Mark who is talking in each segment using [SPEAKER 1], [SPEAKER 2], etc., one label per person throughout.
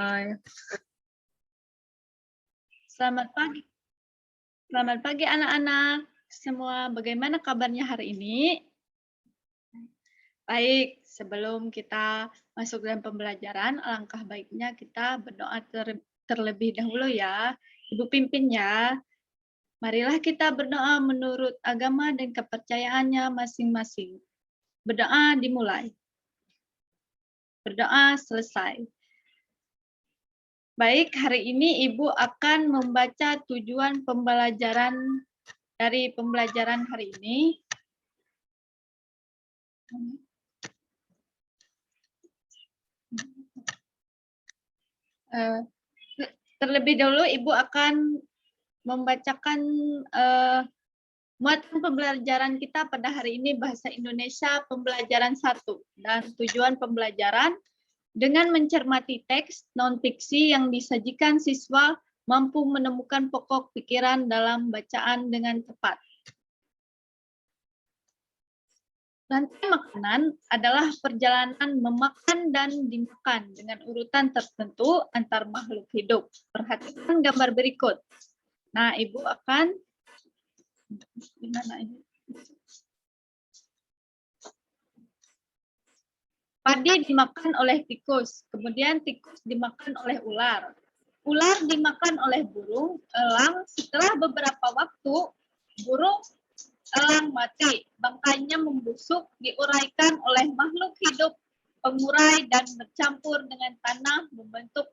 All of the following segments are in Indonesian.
[SPEAKER 1] Hai. Selamat pagi. Selamat pagi anak-anak semua. Bagaimana kabarnya hari ini? Baik, sebelum kita masuk dalam pembelajaran, alangkah baiknya kita berdoa terlebih dahulu ya. Ibu pimpin ya. Marilah kita berdoa menurut agama dan kepercayaannya masing-masing. Berdoa dimulai. Berdoa selesai. Baik, hari ini Ibu akan membaca tujuan pembelajaran dari pembelajaran hari ini. Terlebih dahulu Ibu akan membacakan muatan pembelajaran kita pada hari ini bahasa Indonesia pembelajaran 1 dan tujuan pembelajaran dengan mencermati teks non-fiksi yang disajikan siswa mampu menemukan pokok pikiran dalam bacaan dengan tepat. Rantai makanan adalah perjalanan memakan dan dimakan dengan urutan tertentu antar makhluk hidup. Perhatikan gambar berikut. Nah, Ibu akan gimana ini? Padi dimakan oleh tikus, kemudian tikus dimakan oleh ular. Ular dimakan oleh burung, elang. Setelah beberapa waktu, burung elang mati. Bangkainya membusuk, diuraikan oleh makhluk hidup pengurai dan bercampur dengan tanah membentuk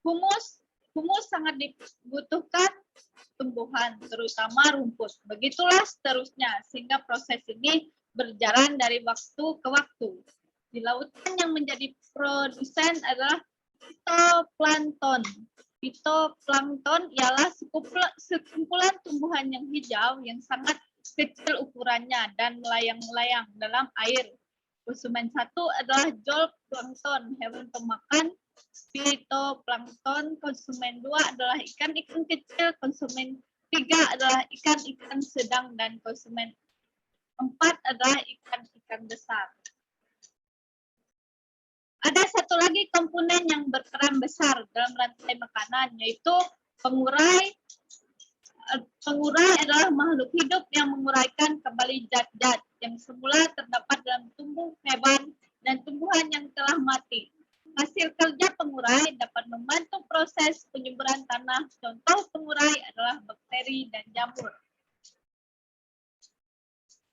[SPEAKER 1] humus. Humus sangat dibutuhkan tumbuhan, terutama rumput. Begitulah seterusnya, sehingga proses ini berjalan dari waktu ke waktu. Di lautan yang menjadi produsen adalah fitoplankton. Fitoplankton ialah sekumpulan tumbuhan yang hijau yang sangat kecil ukurannya dan melayang-layang dalam air. Konsumen 1 adalah zooplankton, hewan pemakan. Fitoplankton. Konsumen 2 adalah ikan-ikan kecil. Konsumen 3 adalah ikan-ikan sedang dan konsumen 4 adalah ikan-ikan besar. Ada satu lagi komponen yang berperan besar dalam rantai makanan, yaitu pengurai. Pengurai adalah makhluk hidup yang menguraikan kembali zat-zat yang semula terdapat dalam tumbuh hewan dan tumbuhan yang telah mati. Hasil kerja pengurai dapat membantu proses penyuburan tanah. Contoh pengurai adalah bakteri dan jamur.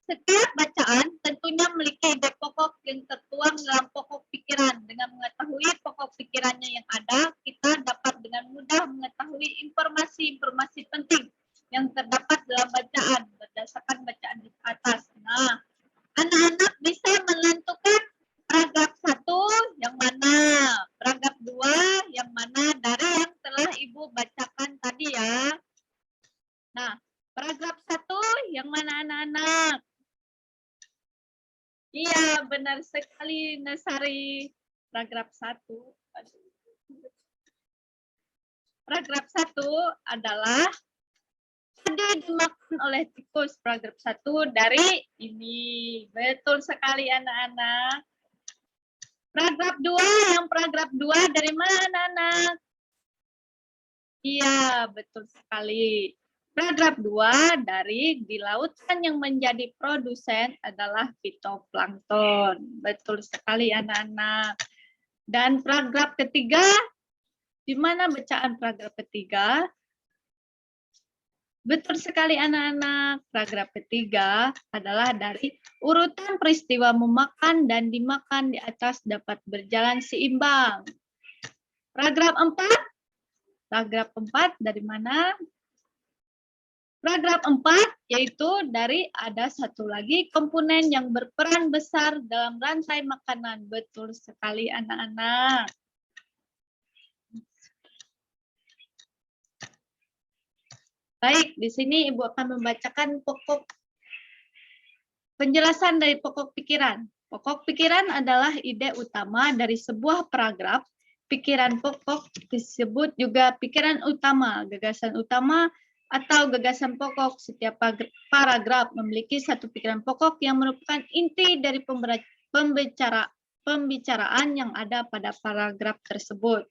[SPEAKER 1] Setiap bacaan tentunya memiliki ide pokok yang tertuang dalam pokok pikiran. Dengan mengetahui pokok pikirannya yang ada, kita dapat dengan mudah mengetahui informasi-informasi penting yang terdapat dalam bacaan berdasarkan bacaan di atas. Nah, anak-anak bisa menentukan paragraf 1 yang mana, paragraf 2 yang mana dari yang telah Ibu bacakan tadi ya. Nah, paragraf 1 yang mana anak-anak? Iya, benar sekali Nasari. Paragraf 1. Paragraf 1 adalah padi dimakan oleh tikus. Paragraf 1 dari ini. Betul sekali anak-anak. Paragraf 2, yang paragraf 2 dari mana anak-anak? Iya, betul sekali. Paragraf 2 dari di lautan yang menjadi produsen adalah fitoplankton. Betul sekali anak-anak. Dan paragraf ketiga, di mana bacaan paragraf ketiga? Betul sekali anak-anak. Paragraf ketiga adalah dari urutan peristiwa memakan dan dimakan di atas dapat berjalan seimbang. Paragraf 4. Paragraf 4 dari mana? Paragraf 4 yaitu dari ada satu lagi komponen yang berperan besar dalam rantai makanan. Betul sekali anak-anak. Baik, di sini Ibu akan membacakan pokok penjelasan dari pokok pikiran. Pokok pikiran adalah ide utama dari sebuah paragraf. Pikiran pokok disebut juga pikiran utama, gagasan utama, atau gagasan pokok. Setiap paragraf memiliki satu pikiran pokok yang merupakan inti dari pembicaraan yang ada pada paragraf tersebut.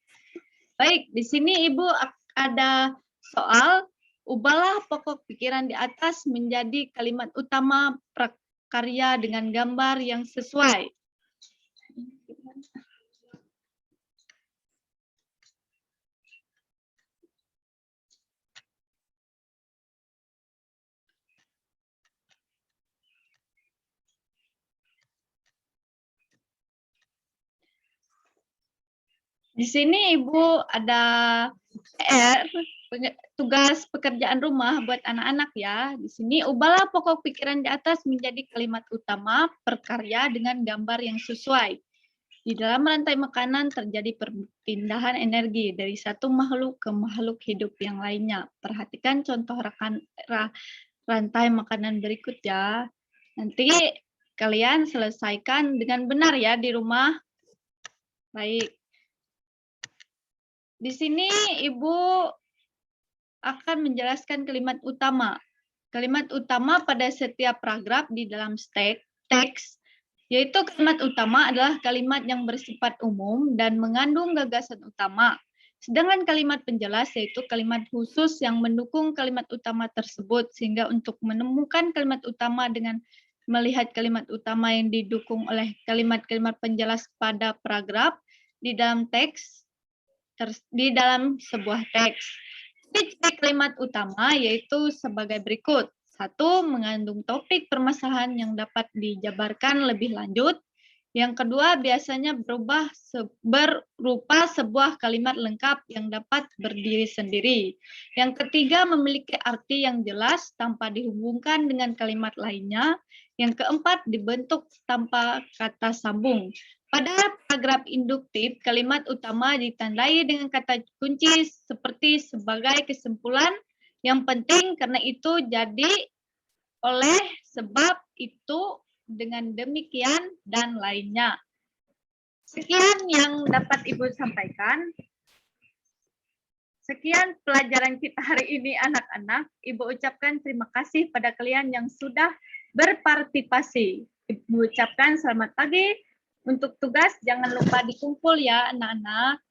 [SPEAKER 1] Baik, di sini Ibu ada soal, ubahlah pokok pikiran di atas menjadi kalimat utama prakarya dengan gambar yang sesuai. Di sini Ibu ada PR, tugas pekerjaan rumah buat anak-anak ya. Di sini ubahlah pokok pikiran di atas menjadi kalimat utama perkarya dengan gambar yang sesuai. Di dalam rantai makanan terjadi perpindahan energi dari satu makhluk ke makhluk hidup yang lainnya. Perhatikan contoh rantai makanan berikut ya. Nanti kalian selesaikan dengan benar ya di rumah. Baik. Di sini Ibu akan menjelaskan kalimat utama. Kalimat utama pada setiap paragraf di dalam teks, yaitu kalimat utama adalah kalimat yang bersifat umum dan mengandung gagasan utama. Sedangkan kalimat penjelas yaitu kalimat khusus yang mendukung kalimat utama tersebut, sehingga untuk menemukan kalimat utama dengan melihat kalimat utama yang didukung oleh kalimat-kalimat penjelas pada paragraf di dalam teks, di dalam sebuah teks. Ciri kalimat utama yaitu sebagai berikut. 1. Mengandung topik permasalahan yang dapat dijabarkan lebih lanjut. Yang kedua, biasanya berupa sebuah kalimat lengkap yang dapat berdiri sendiri. Yang ketiga, memiliki arti yang jelas tanpa dihubungkan dengan kalimat lainnya. Yang keempat, dibentuk tanpa kata sambung. Pada paragraf induktif, kalimat utama ditandai dengan kata kunci seperti sebagai kesimpulan yang penting karena itu jadi oleh sebab itu dengan demikian dan lainnya. Sekian yang dapat Ibu sampaikan. Sekian pelajaran kita hari ini anak-anak. Ibu ucapkan terima kasih pada kalian yang sudah berpartisipasi. Ibu ucapkan selamat pagi. Untuk tugas jangan lupa dikumpul ya anak-anak.